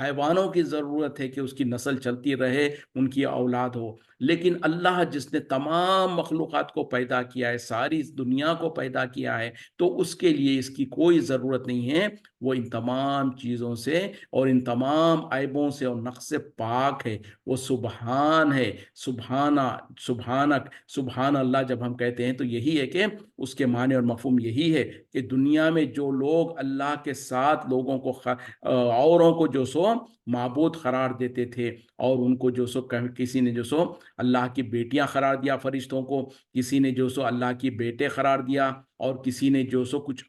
حیوانوں کی ضرورت ہے کہ اس کی نسل چلتی رہے، ان کی اولاد ہو، لیکن اللہ جس نے تمام مخلوقات کو پیدا کیا ہے، ساری دنیا کو پیدا کیا ہے، تو اس کے لیے اس کی کوئی ضرورت نہیں ہے۔ وہ ان تمام چیزوں سے اور ان تمام عیبوں سے اور نقص سے پاک ہے، وہ سبحان ہے۔ سبحانک، سبحان اللہ جب ہم کہتے ہیں تو یہی ہے کہ اس کے معنی اور مفہوم یہی ہے کہ دنیا میں جو لوگ اللہ کے ساتھ لوگوں کو اوروں کو جو سو معبود قرار دیتے تھے، اور ان کو جو سو کسی نے جو سو اللہ کی بیٹیاں قرار دیا فرشتوں کو، کسی نے جو سو اللہ کی بیٹے قرار دیا، اور کسی نے جو سو کچھ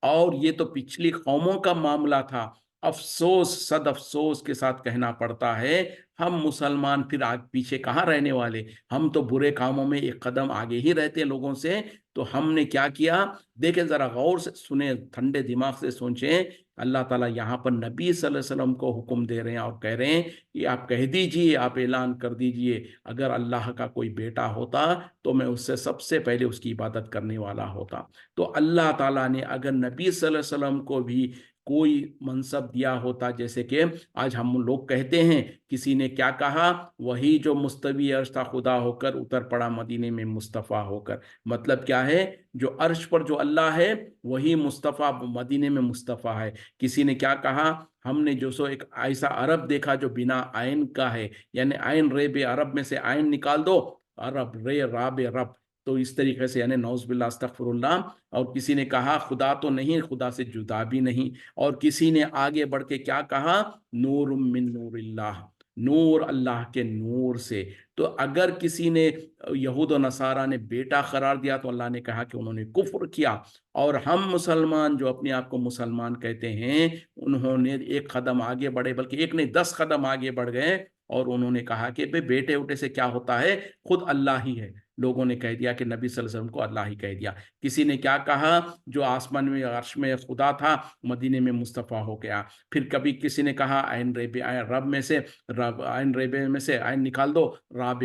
اور یہ تو پچھلی قوموں کا معاملہ تھا۔ افسوس، صد افسوس کے ساتھ کہنا پڑتا ہے، ہم مسلمان پھر آگ پیچھے کہاں رہنے والے؟ ہم تو برے کاموں میں ایک قدم آگے ہی رہتے ہیں لوگوں سے۔ تو ہم نے کیا کیا؟ دیکھیں ذرا غور سے سنیں، ٹھنڈے دماغ سے سوچیں۔ اللہ تعالیٰ یہاں پر نبی صلی اللہ علیہ وسلم کو حکم دے رہے ہیں اور کہہ رہے ہیں کہ آپ کہہ دیجئے، آپ اعلان کر دیجئے، اگر اللہ کا کوئی بیٹا ہوتا تو میں اس سے سب سے پہلے اس کی عبادت کرنے والا ہوتا۔ تو اللہ تعالیٰ نے اگر نبی صلی اللہ علیہ وسلم کو بھی کوئی منصب دیا ہوتا، جیسے کہ آج ہم لوگ کہتے ہیں، کسی نے کیا کہا؟ وہی جو مستوی عرش تھا خدا ہو کر اتر پڑا مدینے میں مصطفیٰ ہو کر۔ مطلب کیا ہے؟ جو عرش پر جو اللہ ہے وہی مصطفیٰ مدینے میں مصطفیٰ ہے۔ کسی نے کیا کہا؟ ہم نے جو سو ایک ایسا عرب دیکھا جو بنا عین کا ہے، یعنی عین ریب عرب میں سے عین نکال دو، عرب رے راب رب، تو اس طریقے سے یعنی نعوذ باللہ استغفر اللہ۔ اور کسی نے کہا خدا تو نہیں، خدا سے جدا بھی نہیں۔ اور کسی نے آگے بڑھ کے کیا کہا؟ نور من نور اللہ، نور اللہ کے نور سے۔ تو اگر کسی نے یہود و نصارہ نے بیٹا قرار دیا تو اللہ نے کہا کہ انہوں نے کفر کیا، اور ہم مسلمان جو اپنے آپ کو مسلمان کہتے ہیں، انہوں نے ایک قدم آگے بڑھے، بلکہ ایک نہیں 10 قدم آگے بڑھ گئے، اور انہوں نے کہا کہ بیٹے اٹھے سے کیا ہوتا ہے، خود اللہ ہی ہے۔ لوگوں نے کہہ دیا کہ نبی صلی اللہ علیہ وسلم کو اللہ ہی کہہ دیا۔ کسی نے کیا کہا؟ جو آسمان میں عرش میں خدا تھا مدینے میں مصطفیٰ ہو گیا۔ پھر کبھی کسی نے کہا عین ریب رب میں سے عین ریب میں سے عین نکال دو، راب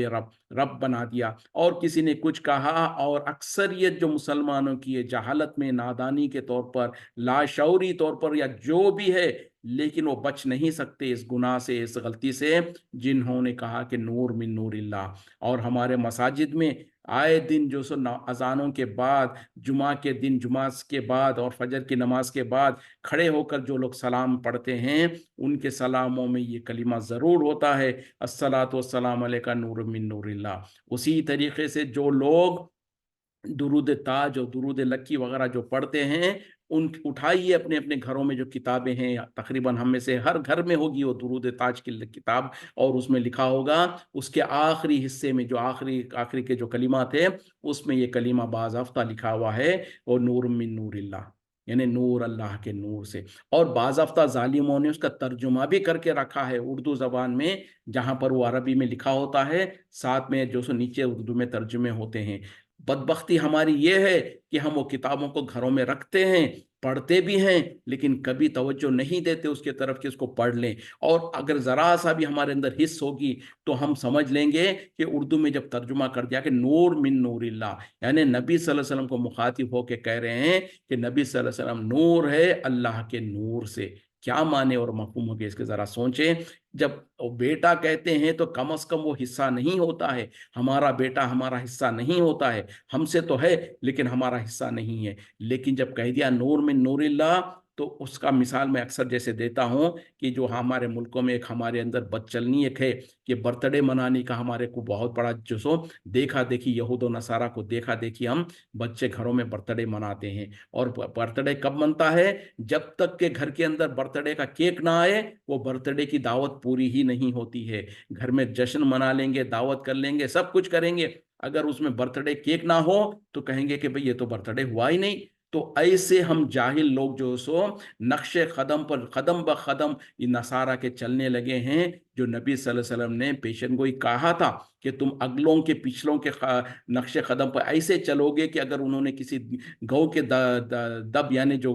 رب بنا دیا۔ اور کسی نے کچھ کہا، اور اکثریت جو مسلمانوں کی ہے جہالت میں، نادانی کے طور پر، لاشعوری طور پر، یا جو بھی ہے، لیکن وہ بچ نہیں سکتے اس گناہ سے، اس غلطی سے، جنہوں نے کہا کہ نور من نور اللہ۔ اور ہمارے مساجد میں آئے دن جو سو اذانوں کے بعد، جمعہ کے دن، جمعہ کے بعد اور فجر کی نماز کے بعد کھڑے ہو کر جو لوگ سلام پڑھتے ہیں، ان کے سلاموں میں یہ کلمہ ضرور ہوتا ہے، الصلاۃ والسلام علیک نور من نور اللہ۔ اسی طریقے سے جو لوگ درود تاج اور درود لکی وغیرہ جو پڑھتے ہیں، ان اٹھائیے اپنے اپنے گھروں میں جو کتابیں ہیں، تقریباً ہم میں سے ہر گھر میں ہوگی وہ درود تاج کی کتاب، اور اس میں لکھا ہوگا اس کے آخری حصے میں جو آخری کے جو کلمات ہیں، اس میں یہ کلمہ باضابطہ لکھا ہوا ہے، اور نور من نور اللہ، یعنی نور اللہ کے نور سے۔ اور باضابطہ ظالموں نے اس کا ترجمہ بھی کر کے رکھا ہے اردو زبان میں، جہاں پر وہ عربی میں لکھا ہوتا ہے، ساتھ میں جو سو نیچے اردو میں ترجمے ہوتے ہیں۔ بدبختی ہماری یہ ہے کہ ہم وہ کتابوں کو گھروں میں رکھتے ہیں، پڑھتے بھی ہیں، لیکن کبھی توجہ نہیں دیتے اس کے طرف کہ اس کو پڑھ لیں۔ اور اگر ذرا سا بھی ہمارے اندر حس ہوگی تو ہم سمجھ لیں گے کہ اردو میں جب ترجمہ کر دیا کہ نور من نور اللہ، یعنی نبی صلی اللہ علیہ وسلم کو مخاطب ہو کے کہہ رہے ہیں کہ نبی صلی اللہ علیہ وسلم نور ہے اللہ کے نور سے۔ کیا معنی اور مفہوم ہوگی اس کے؟ ذرا سوچیں۔ جب بیٹا کہتے ہیں تو کم از کم وہ حصہ نہیں ہوتا ہے، ہمارا بیٹا ہمارا حصہ نہیں ہوتا ہے، ہم سے تو ہے لیکن ہمارا حصہ نہیں ہے۔ لیکن جب کہہ دیا نور من نور اللہ، تو اس کا مثال میں اکثر جیسے دیتا ہوں کہ جو ہمارے ملکوں میں ایک ہمارے اندر بدچلنی ایک ہے کہ برتھ ڈے منانے کا ہمارے کو بہت بڑا جو سو دیکھا دیکھی، یہود و نصارہ کو دیکھا دیکھی ہم بچے گھروں میں برتھ ڈے مناتے ہیں۔ اور برتھ ڈے کب منتا ہے؟ جب تک کہ گھر کے اندر برتھ ڈے کا کیک نہ آئے، وہ برتھ ڈے کی دعوت پوری ہی نہیں ہوتی ہے۔ گھر میں جشن منا لیں گے، دعوت کر لیں گے، سب کچھ کریں گے، اگر اس میں برتھ ڈے کیک نہ ہو تو کہیں گے کہ بھئی یہ تو برتھ ڈے ہوا ہی نہیں۔ تو ایسے ہم جاہل لوگ جو سو نقش قدم پر قدم بقدم یہ نصارہ کے چلنے لگے ہیں، جو نبی صلی اللہ علیہ وسلم نے پیشن گوئی کہا تھا کہ تم اگلوں کے پچھلوں کے نقش قدم پر ایسے چلو گے کہ اگر انہوں نے کسی گو کے دب یعنی جو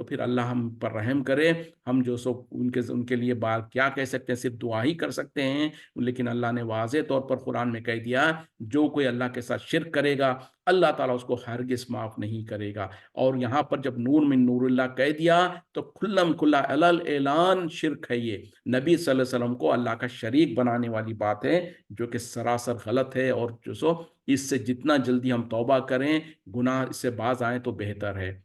تو پھر اللہ ہم پر رحم کرے. ہم جو سو ان کے لیے بات کیا کہہ سکتے ہیں, صرف دعا ہی کر سکتے ہیں. لیکن اللہ نے واضح طور پر قرآن میں کہہ دیا, جو کوئی اللہ کے ساتھ شرک کرے گا اللہ تعالیٰ اس کو ہرگز معاف نہیں کرے گا. اور یہاں پر جب نور من نور اللہ کہہ دیا تو کھلم کھلا علل اعلان شرک ہے. یہ نبی صلی اللہ علیہ وسلم کو اللہ کا شریک بنانے والی بات ہے, جو کہ سراسر غلط ہے. اور جو سو اس سے جتنا جلدی ہم توبہ کریں, گناہ اس سے باز آئیں تو بہتر ہے.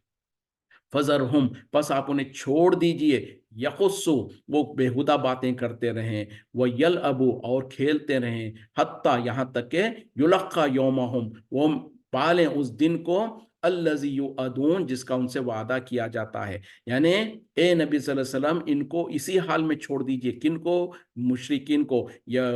فذرہم, پس آپ انہیں چھوڑ دیجئے, یخصو, وہ بےہودہ باتیں کرتے رہیں, وہ یلعبو, اور کھیلتے رہیں, حتیٰ, یہاں تک کہ یلقا یومہم, وہ پالیں اس دن کو, الذی یوعدون, جس کا ان سے وعدہ کیا جاتا ہے. یعنی اے نبی صلی اللہ علیہ وسلم ان کو اسی حال میں چھوڑ دیجئے. کن کو؟ مشرکین کو, یا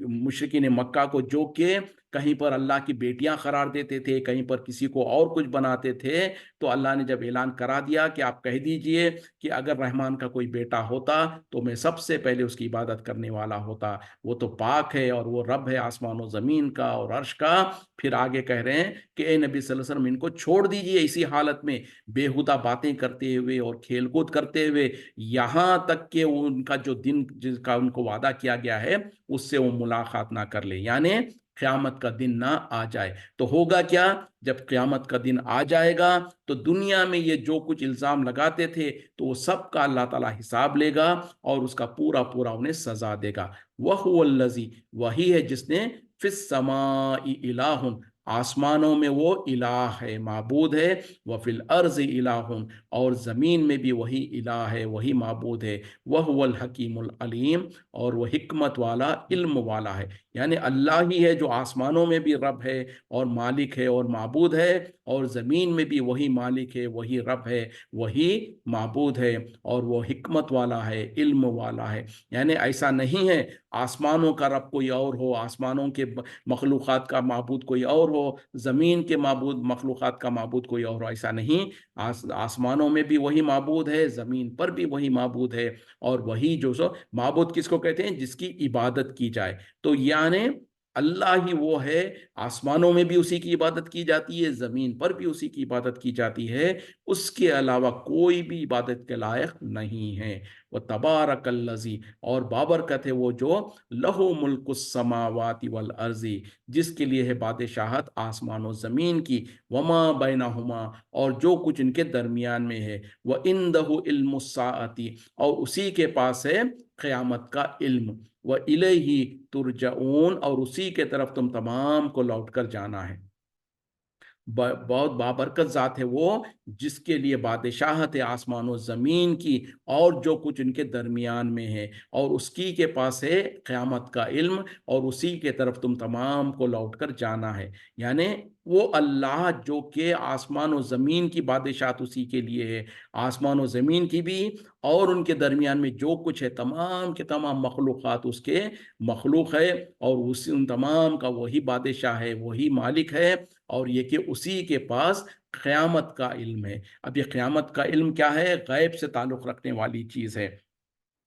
مشرکین مکہ کو, جو کہ کہیں پر اللہ کی بیٹیاں قرار دیتے تھے, کہیں پر کسی کو اور کچھ بناتے تھے. تو اللہ نے جب اعلان کرا دیا کہ آپ کہہ دیجئے کہ اگر رحمان کا کوئی بیٹا ہوتا تو میں سب سے پہلے اس کی عبادت کرنے والا ہوتا, وہ تو پاک ہے اور وہ رب ہے آسمان و زمین کا اور عرش کا. پھر آگے کہہ رہے ہیں کہ اے نبی صلی اللہ علیہ وسلم ان کو چھوڑ دیجئے اسی حالت میں, بےہودہ باتیں کرتے ہوئے اور کھیل کود کرتے ہوئے, یہاں تک کہ ان کا جو دن جس کا ان کو وعدہ کیا گیا ہے اس سے وہ ملاقات نہ کر لے, یعنی قیامت کا دن نہ آ جائے. تو ہوگا کیا؟ جب قیامت کا دن آ جائے گا تو دنیا میں یہ جو کچھ الزام لگاتے تھے تو وہ سب کا اللہ تعالیٰ حساب لے گا اور اس کا پورا پورا انہیں سزا دے گا. وَهُوَ الَّذِي, وہی ہے جس نے, فِي السَّمَاءِ إِلَٰهٌ, آسمانوں میں وہ الہ ہے, معبود ہے, وَفِي الْأَرْضِ إِلَٰهٌ, اور زمین میں بھی وہی الہ ہے, وہی معبود ہے. وَهُوَ الْحَكِيمُ الْعَلِيمُ, اور وہ حکمت والا, علم والا ہے. یعنی اللہ ہی ہے جو آسمانوں میں بھی رب ہے اور مالک ہے اور معبود ہے, اور زمین میں بھی وہی مالک ہے, وہی رب ہے, وہی معبود ہے, اور وہ حکمت والا ہے, علم والا ہے. یعنی ایسا نہیں ہے آسمانوں کا رب کوئی اور ہو, آسمانوں کے مخلوقات کا معبود کوئی اور ہو, زمین کے معبود مخلوقات کا معبود کوئی اور ہو. ایسا نہیں, آسمانوں میں بھی وہی معبود ہے, زمین پر بھی وہی معبود ہے. اور وہی جو سو معبود کس کو کہتے ہیں؟ جس کی عبادت کی جائے. تو یعنی اللہ ہی وہ ہے, آسمانوں میں بھی اسی کی عبادت کی جاتی ہے, زمین پر بھی اسی کی عبادت کی جاتی ہے, اس کے علاوہ کوئی بھی عبادت کے لائق نہیں ہے. وَتَبَارَكَ الَّذِي, اور بابرکت ہے وہ جو, لَهُ مُلْكُ السَّمَاوَاتِ وَالْأَرْضِ, جس کے لیے ہے بادشاہت آسمان و زمین کی, وَمَا بَيْنَهُمَا, اور جو کچھ ان کے درمیان میں ہے, وَإِنْدَهُ عِلْمُ السَّاعَةِ, اور اسی کے پاس ہے قیامت کا علم, وَإِلَيْهِ تُرْجَعُونَ, اور اسی کے طرف تم تمام کو لوٹ کر جانا ہے. بہت بابرکت ذات ہے وہ جس کے لیے بادشاہت ہے آسمان و زمین کی اور جو کچھ ان کے درمیان میں ہے, اور اس کی کے پاس ہے قیامت کا علم, اور اسی کے طرف تم تمام کو لوٹ کر جانا ہے. یعنی وہ اللہ جو کہ آسمان و زمین کی بادشاہت اسی کے لیے ہے, آسمان و زمین کی بھی اور ان کے درمیان میں جو کچھ ہے, تمام کے تمام مخلوقات اس کے مخلوق ہے, اور ان تمام کا وہی بادشاہ ہے, وہی مالک ہے, اور یہ کہ اسی کے پاس قیامت کا علم ہے. اب یہ قیامت کا علم کیا ہے؟ غیب سے تعلق رکھنے والی چیز ہے.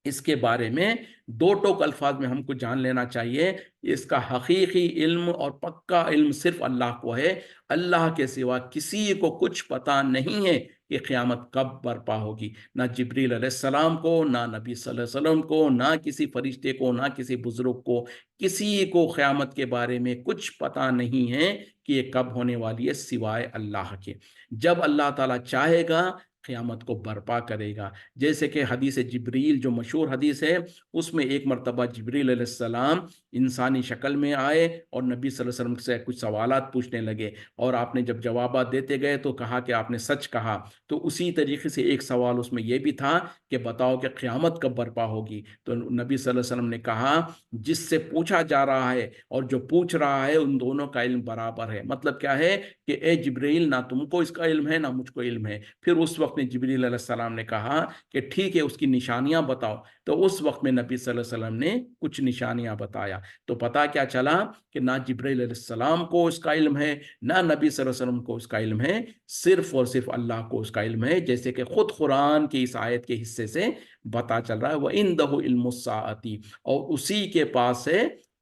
اس کے بارے میں دو ٹوک الفاظ میں ہم کو جان لینا چاہیے. اس کا حقیقی علم اور پکا علم صرف اللہ کو ہے. اللہ کے سوا کسی کو کچھ پتا نہیں ہے کہ قیامت کب برپا ہوگی. نہ جبریل علیہ السلام کو, نہ نبی صلی اللہ علیہ وسلم کو, نہ کسی فرشتے کو, نہ کسی بزرگ کو, کسی کو قیامت کے بارے میں کچھ پتا نہیں ہے کہ یہ کب ہونے والی ہے سوائے اللہ کے. جب اللہ تعالیٰ چاہے گا قیامت کو برپا کرے گا. جیسے کہ حدیث جبریل جو مشہور حدیث ہے, اس میں ایک مرتبہ جبریل علیہ السلام انسانی شکل میں آئے اور نبی صلی اللہ علیہ وسلم سے کچھ سوالات پوچھنے لگے, اور آپ نے جب جوابات دیتے گئے تو کہا کہ آپ نے سچ کہا. تو اسی طریقے سے ایک سوال اس میں یہ بھی تھا کہ بتاؤ کہ قیامت کب برپا ہوگی. تو نبی صلی اللہ علیہ وسلم نے کہا جس سے پوچھا جا رہا ہے اور جو پوچھ رہا ہے ان دونوں کا علم برابر ہے. مطلب کیا ہے کہ اے جبریل, نہ تم کو اس کا علم ہے نہ مجھ کو علم ہے. پھر اس وقت میں جبریل علیہ السلام نے کہا کہ ٹھیک ہے اس کی نشانیاں بتاؤ. تو اس وقت میں نبی صلی اللہ علیہ وسلم نے کچھ نشانیاں بتایا. تو پتہ کیا چلا کہ نہ جبریل علیہ السلام کو اس کا علم ہے, نہ نبی صلی اللہ علیہ وسلم کو اس کا علم ہے, صرف اور صرف اللہ کو اس کا علم ہے. جیسے کہ خود قرآن کی اس آیت کے حصے سے پتہ چل رہا ہے, وَإِنْدَهُ عِلْمُ السَّاعَةِ, اور اسی کے پاس ہے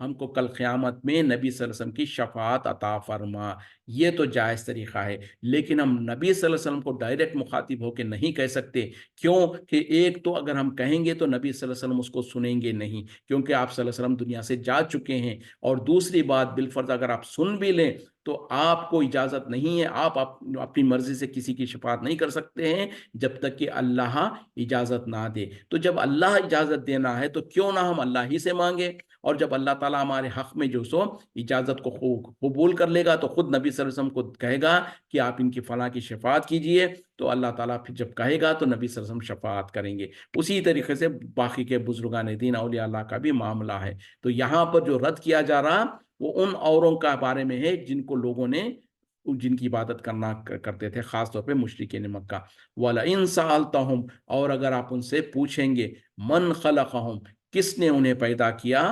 ہم کو کل قیامت میں نبی صلی اللہ علیہ وسلم کی شفاعت عطا فرما۔ یہ تو جائز طریقہ ہے، لیکن ہم نبی صلی اللہ علیہ وسلم کو ڈائریکٹ مخاطب ہو کے نہیں کہہ سکتے۔ کیوں کہ ایک تو اگر ہم کہیں گے تو نبی صلی اللہ علیہ وسلم اس کو سنیں گے نہیں، کیونکہ آپ صلی اللہ علیہ وسلم دنیا سے جا چکے ہیں، اور دوسری بات بالفرض اگر آپ سن بھی لیں تو آپ کو اجازت نہیں ہے، آپ اپنی مرضی سے کسی کی شفاعت نہیں کر سکتے ہیں جب تک کہ اللہ اجازت نہ دے۔ تو جب اللہ اجازت دینا ہے تو کیوں نہ ہم اللہ ہی سے مانگے، اور جب اللہ تعالیٰ ہمارے حق میں جو سو اجازت کو قبول کر لے گا تو خود نبی صلی اللہ علیہ وسلم کو کہے گا کہ آپ ان کی فلاں کی شفاعت کیجئے، تو اللہ تعالیٰ پھر جب کہے گا تو نبی صلی اللہ علیہ وسلم شفاعت کریں گے۔ اسی طریقے سے باقی کے بزرگان دین اولیاء اللہ کا بھی معاملہ ہے۔ تو یہاں پر جو رد کیا جا رہا وہ ان اوروں کا بارے میں ہے جن کو لوگوں نے، جن کی عبادت کرتے تھے، خاص طور پہ مشرکین مکہ۔ وَلَئِن سَأَلْتَهُمْ، اور اگر آپ ان سے پوچھیں گے، من خلقہم، کس نے انہیں پیدا کیا،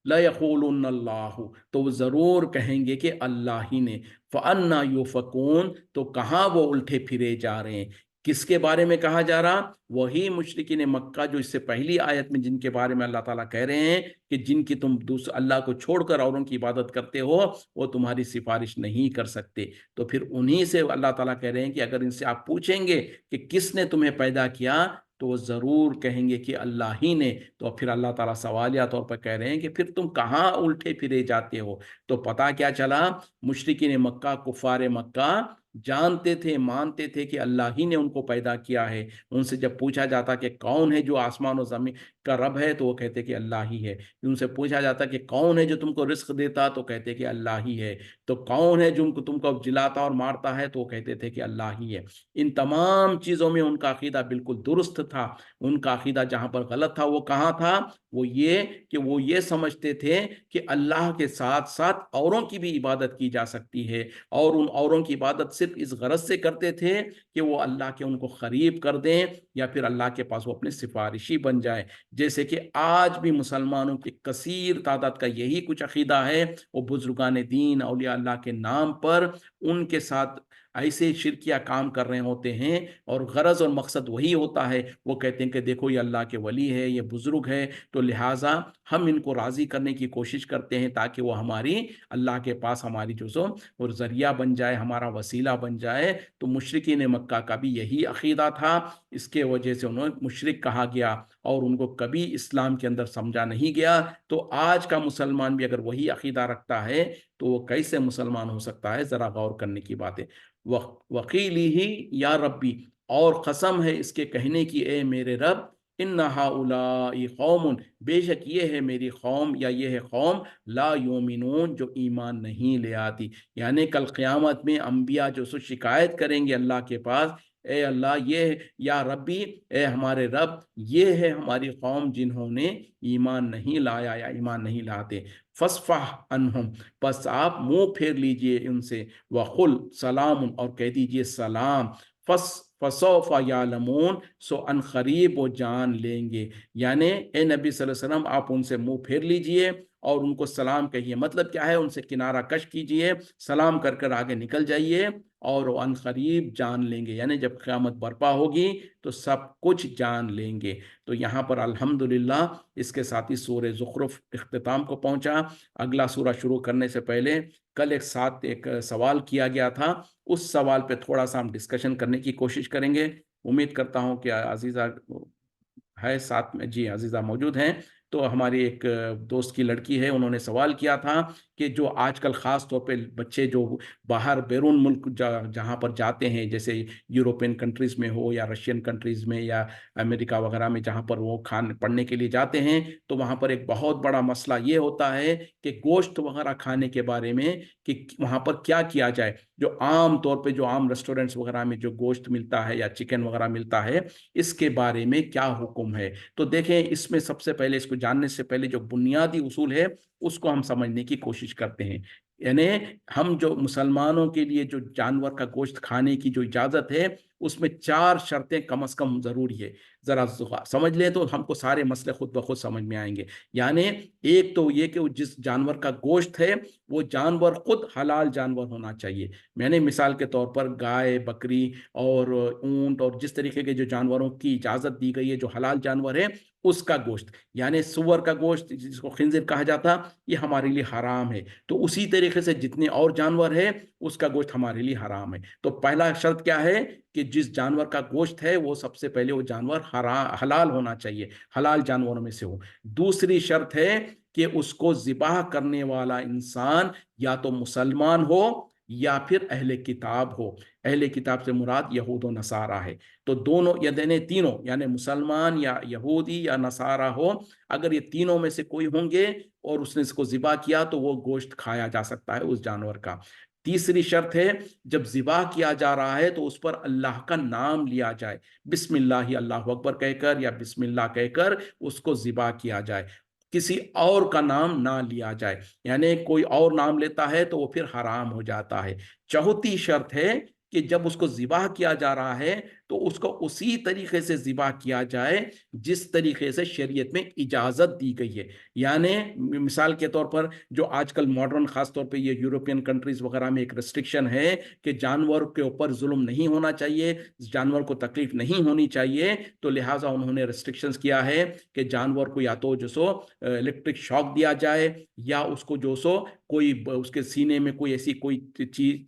لَيَقُولُنَّ اللَّهُ، تو وہ ضرور کہیں گے کہ اللہ ہی نے۔ فَأَنَّا يُؤْفَكُونَ، تو کہاں وہ الٹے پھرے جا رہے ہیں۔ کس کے بارے میں کہا جا رہا؟ وہی مشرکین مکہ جو اس سے پہلی آیت میں جن کے بارے میں اللہ تعالیٰ کہہ رہے ہیں کہ جن کی تم اللہ کو چھوڑ کر اوروں کی عبادت کرتے ہو، وہ تمہاری سفارش نہیں کر سکتے۔ تو پھر انہی سے اللہ تعالیٰ کہہ رہے ہیں کہ اگر ان سے آپ پوچھیں گے کہ کس نے تمہیں پیدا کیا، تو وہ ضرور کہیں گے کہ اللہ ہی نے۔ تو پھر اللہ تعالیٰ سوالیہ طور پر کہہ رہے ہیں کہ پھر تم کہاں الٹے پھرے جاتے ہو۔ تو پتہ کیا چلا، مشرکین مکہ، کفار مکہ جانتے تھے، مانتے تھے کہ اللہ ہی نے ان کو پیدا کیا ہے۔ ان سے جب پوچھا جاتا کہ کون ہے جو آسمان و زمین کا رب ہے، تو وہ کہتے کہ اللہ ہی ہے۔ ان سے پوچھا جاتا کہ کون ہے جو تم کو رزق دیتا، تو کہتے کہ اللہ ہی ہے۔ تو کون ہے جو تم کو جلاتا اور مارتا ہے، تو وہ کہتے تھے کہ اللہ ہی ہے۔ ان تمام چیزوں میں ان کا عقیدہ بالکل درست تھا۔ ان کا عقیدہ جہاں پر غلط تھا وہ کہاں تھا؟ وہ یہ کہ وہ یہ سمجھتے تھے کہ اللہ کے ساتھ ساتھ اوروں کی بھی عبادت کی جا سکتی ہے، اور ان اوروں کی عبادت صرف اس غرض سے کرتے تھے کہ وہ اللہ کے ان کو قریب کر دیں، یا پھر اللہ کے پاس وہ اپنے سفارشی بن جائے۔ جیسے کہ آج بھی مسلمانوں کی کثیر تعداد کا یہی کچھ عقیدہ ہے۔ وہ بزرگان دین اولیاء اللہ کے نام پر ان کے ساتھ ایسے شرکیہ کام کر رہے ہوتے ہیں، اور غرض اور مقصد وہی ہوتا ہے۔ وہ کہتے ہیں کہ دیکھو یہ اللہ کے ولی ہے، یہ بزرگ ہے، تو لہٰذا ہم ان کو راضی کرنے کی کوشش کرتے ہیں تاکہ وہ ہماری اللہ کے پاس ہماری جو سو اور ذریعہ بن جائے، ہمارا وسیلہ بن جائے۔ تو مشرکین مکہ کا بھی یہی عقیدہ تھا، اس کے وجہ سے انہیں مشرک کہا گیا، اور ان کو کبھی اسلام کے اندر سمجھا نہیں گیا۔ تو آج کا مسلمان بھی اگر وہی عقیدہ رکھتا ہے تو وہ کیسے مسلمان ہو سکتا ہے؟ ذرا غور کرنے کی بات ہے۔ وقیلی ہی یا ربی، اور قسم ہے اس کے کہنے کی، اے میرے رب، ان ہؤلاء قوم، بے شک یہ ہے میری قوم، یا یہ ہے قوم، لا یؤمنون، جو ایمان نہیں لے آتی۔ یعنی کل قیامت میں انبیاء جو سو شکایت کریں گے اللہ کے پاس، اے اللہ، یہ یا ربی، اے ہمارے رب، یہ ہے ہماری قوم جنہوں نے ایمان نہیں لایا یا ایمان نہیں لاتے۔ فاصفح عنہم، بس آپ منہ پھیر لیجئے ان سے، وقل سلام، اور کہہ دیجئے سلام، فسوف یعلمون، سو ان قریب وہ جان لیں گے۔ یعنی اے نبی صلی اللہ علیہ وسلم، آپ ان سے منہ پھیر لیجئے اور ان کو سلام کہیے۔ مطلب کیا ہے؟ ان سے کنارہ کش کیجئے، سلام کر کر آگے نکل جائیے، اور وہ ان قریب جان لیں گے۔ یعنی جب قیامت برپا ہوگی تو سب کچھ جان لیں گے۔ تو یہاں پر الحمدللہ اس کے ساتھ ہی سورہ زخرف اختتام کو پہنچا۔ اگلا سورہ شروع کرنے سے پہلے کل ایک سوال کیا گیا تھا، اس سوال پہ تھوڑا سا ہم ڈسکشن کرنے کی کوشش کریں گے۔ امید کرتا ہوں کہ عزیزہ ہے ساتھ میں، جی عزیزہ موجود ہیں۔ تو ہماری ایک دوست کی لڑکی ہے، انہوں نے سوال کیا تھا کہ جو آج کل خاص طور پہ بچے جو باہر بیرون ملک جہاں پر جاتے ہیں، جیسے یوروپین کنٹریز میں ہو یا رشین کنٹریز میں یا امریکہ وغیرہ میں، جہاں پر وہ پڑھنے کے لیے جاتے ہیں، تو وہاں پر ایک بہت بڑا مسئلہ یہ ہوتا ہے کہ گوشت وغیرہ کھانے کے بارے میں، کہ وہاں پر کیا کیا جائے۔ جو عام طور پہ جو عام ریسٹورنٹس وغیرہ میں جو گوشت ملتا ہے یا چکن وغیرہ ملتا ہے، اس کے بارے میں کیا حکم ہے؟ تو دیکھیں، اس میں سب سے پہلے، اس کو جاننے سے پہلے جو بنیادی اصول ہے اس کو ہم سمجھنے کی کوشش کرتے ہیں۔ یعنی ہم جو مسلمانوں کے لیے جو جانور کا گوشت کھانے کی جو اجازت ہے، اس میں 4 شرطیں کم از کم ضروری ہے. ذرا سمجھ لیں تو ہم کو سارے مسئلے خود بخود سمجھ میں آئیں گے. یعنی ایک تو یہ کہ جس جانور کا گوشت ہے وہ جانور خود حلال جانور ہونا چاہیے. میں نے مثال کے طور پر گائے، بکری اور اونٹ اور جس طریقے کے جو جانوروں کی اجازت دی گئی ہے جو حلال جانور ہے اس کا گوشت، یعنی سور کا گوشت جس کو خنزیر کہا جاتا، یہ ہمارے لیے حرام ہے. تو اسی طریقے سے جتنے اور جانور ہے اس کا گوشت ہمارے لیے حرام ہے. تو پہلا شرط کیا ہے کہ جس جانور کا گوشت ہے وہ سب سے پہلے وہ جانور حلال ہونا چاہیے، حلال جانوروں میں سے ہو. دوسری شرط ہے کہ اس کو ذبح کرنے والا انسان یا تو مسلمان ہو یا پھر اہل کتاب ہو. اہل کتاب سے مراد یہود و نصارہ ہے. تو دونوں یا تینوں، یعنی مسلمان یا یہودی یا نصارہ ہو، اگر یہ تینوں میں سے کوئی ہوں گے اور اس نے اس کو ذبح کیا تو وہ گوشت کھایا جا سکتا ہے اس جانور کا. تیسری شرط ہے جب ذبح کیا جا رہا ہے تو اس پر اللہ کا نام لیا جائے، بسم اللہ، اللہ اکبر کہہ کر یا بسم اللہ کہہ کر اس کو ذبح کیا جائے، کسی اور کا نام نہ لیا جائے. یعنی کوئی اور نام لیتا ہے تو وہ پھر حرام ہو جاتا ہے. چوتھی شرط ہے کہ جب اس کو ذبح کیا جا رہا ہے تو اس کو اسی طریقے سے ذبح کیا جائے جس طریقے سے شریعت میں اجازت دی گئی ہے. یعنی مثال کے طور پر جو آج کل ماڈرن، خاص طور پہ یہ یورپین کنٹریز وغیرہ میں ایک ریسٹرکشن ہے کہ جانور کے اوپر ظلم نہیں ہونا چاہیے، جانور کو تکلیف نہیں ہونی چاہیے، تو لہٰذا انہوں نے ریسٹرکشنز کیا ہے کہ جانور کو یا تو جو سو الیکٹرک شاک دیا جائے یا اس کو جو سو کوئی اس کے سینے میں کوئی ایسی کوئی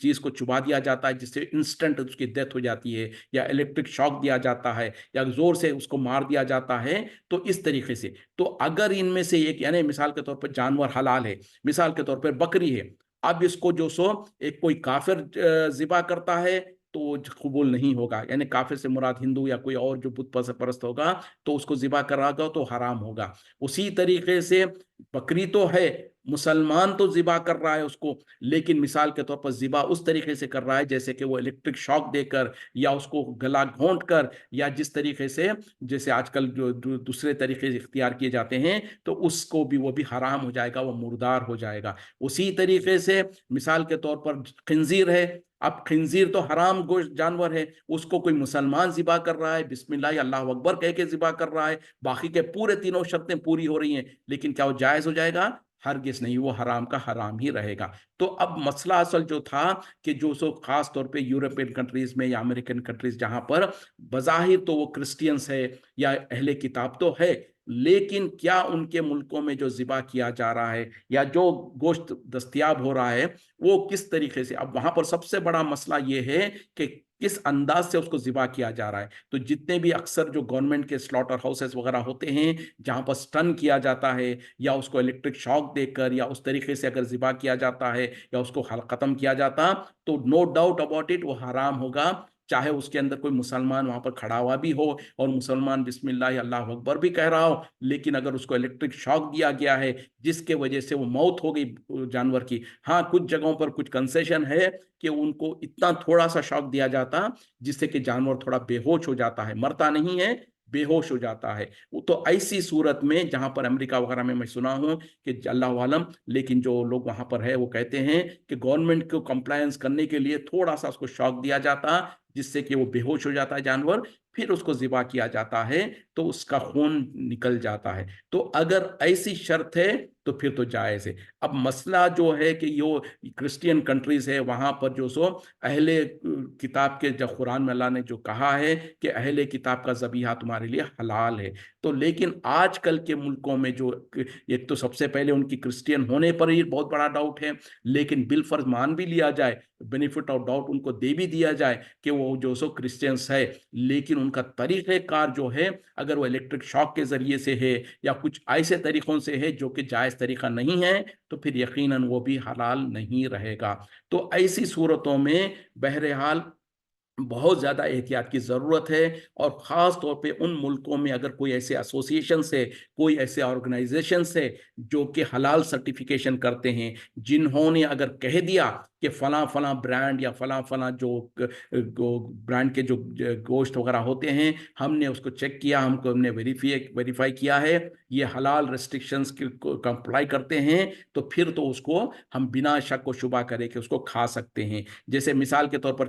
چیز کو چبا دیا جاتا ہے جس سے انسٹنٹ اس کی ڈیتھ ہو جاتی ہے، یا الیکٹرک شاک دیا جاتا ہے، یا زور سے اس کو مار دیا جاتا ہے. تو اس طریقے سے تو اگر ان میں سے ایک، یعنی مثال کے طور پر جانور حلال ہے، مثال کے طور پر بکری ہے، اب اس کو جو سو ایک کوئی کافر ذبح کرتا ہے تو قبول نہیں ہوگا. یعنی کافر سے مراد ہندو یا کوئی اور جو بت پرست ہوگا تو اس کو ذبح کرا گا تو حرام ہوگا. اسی طریقے سے بکری تو ہے، مسلمان تو ذبح کر رہا ہے اس کو، لیکن مثال کے طور پر ذبح اس طریقے سے کر رہا ہے جیسے کہ وہ الیکٹرک شاک دے کر یا اس کو گلا گھونٹ کر یا جس طریقے سے جیسے آج کل جو دوسرے طریقے اختیار کیے جاتے ہیں تو اس کو بھی وہ بھی حرام ہو جائے گا، وہ مردار ہو جائے گا. اسی طریقے سے مثال کے طور پر خنزیر ہے، اب خنزیر تو حرام گوشت جانور ہے، اس کو کوئی مسلمان ذبح کر رہا ہے، بسم اللہ اللہ اکبر کہہ کے ذبح کر رہا ہے، باقی کے پورے تینوں شرطیں پوری ہو رہی ہیں، لیکن کیا وہ جائز ہو جائے گا؟ ہرگز نہیں، وہ حرام کا حرام ہی رہے گا. تو اب مسئلہ اصل جو تھا کہ جو سو خاص طور پہ یورپین کنٹریز میں یا امریکن کنٹریز جہاں پر بظاہر تو وہ کرسچینس ہے یا اہل کتاب تو ہے، لیکن کیا ان کے ملکوں میں جو ذبح کیا جا رہا ہے یا جو گوشت دستیاب ہو رہا ہے وہ کس طریقے سے، اب وہاں پر سب سے بڑا مسئلہ یہ ہے کہ کس انداز سے اس کو ذبح کیا جا رہا ہے. تو جتنے بھی اکثر جو گورنمنٹ کے سلاٹر ہاؤسز وغیرہ ہوتے ہیں جہاں پر سٹن کیا جاتا ہے یا اس کو الیکٹرک شاک دے کر یا اس طریقے سے اگر ذبح کیا جاتا ہے یا اس کو ختم کیا جاتا تو نو ڈاؤٹ اباؤٹ اٹ وہ حرام ہوگا، چاہے اس کے اندر کوئی مسلمان وہاں پر کھڑا ہوا بھی ہو اور مسلمان بسم اللہ اللہ اکبر بھی کہہ رہا ہو، لیکن اگر اس کو الیکٹرک شاک دیا گیا ہے جس کے وجہ سے وہ موت ہو گئی جانور کی. ہاں کچھ جگہوں پر کچھ کنسیشن ہے کہ ان کو اتنا تھوڑا سا شاک دیا جاتا جس سے کہ جانور تھوڑا بے ہوش ہو جاتا ہے، مرتا نہیں ہے، بے ہوش ہو جاتا ہے. تو ایسی صورت میں جہاں پر امریکہ وغیرہ میں سنا ہوں کہ اللہ عالم، لیکن جو لوگ وہاں پر ہے وہ کہتے ہیں کہ گورنمنٹ کو کمپلائنس کرنے کے لیے تھوڑا سا اس کو شاک دیا جاتا جس سے کہ وہ بے ہوش ہو جاتا ہے جانور، پھر اس کو ذبح کیا جاتا ہے تو اس کا خون نکل جاتا ہے. تو اگر ایسی شرط ہے تو پھر تو جائز ہے. اب مسئلہ جو ہے کہ یہ کرسچین کنٹریز ہے وہاں پر جو سو اہل کتاب کے جو قرآن میں اللہ نے جو کہا ہے کہ اہل کتاب کا ذبیحہ تمہارے لیے حلال ہے، تو لیکن آج کل کے ملکوں میں جو ایک تو سب سے پہلے ان کی کرسچین ہونے پر ہی بہت بڑا ڈاؤٹ ہے، لیکن بالفرض مان بھی لیا جائے، بینیفٹ آف ڈاؤٹ ان کو دے بھی دیا جائے کہ وہ جو سو کرسچینس ہے، لیکن ان کا طریقہ کار جو ہے اگر وہ الیکٹرک شاک کے ذریعے سے ہے یا کچھ ایسے طریقوں سے ہے جو کہ جائز طریقہ نہیں ہے تو پھر یقیناً وہ بھی حلال نہیں رہے گا. تو ایسی صورتوں میں بہرحال بہت زیادہ احتیاط کی ضرورت ہے، اور خاص طور پہ ان ملکوں میں اگر کوئی ایسے ایسوسیشن سے، کوئی ایسے آرگنائزیشن سے جو کہ حلال سرٹیفیکیشن کرتے ہیں، جنہوں نے اگر کہہ دیا کہ فلاں فلاں برانڈ یا فلاں فلاں جو برانڈ کے جو گوشت وغیرہ ہوتے ہیں ہم نے اس کو چیک کیا، ہم نے ویریفائی کیا ہے، یہ حلال ریسٹرکشنز کو کمپلائی کرتے ہیں، تو پھر تو اس کو ہم بنا شک و شبہ کرے کہ اس کو کھا سکتے ہیں. جیسے مثال کے طور پر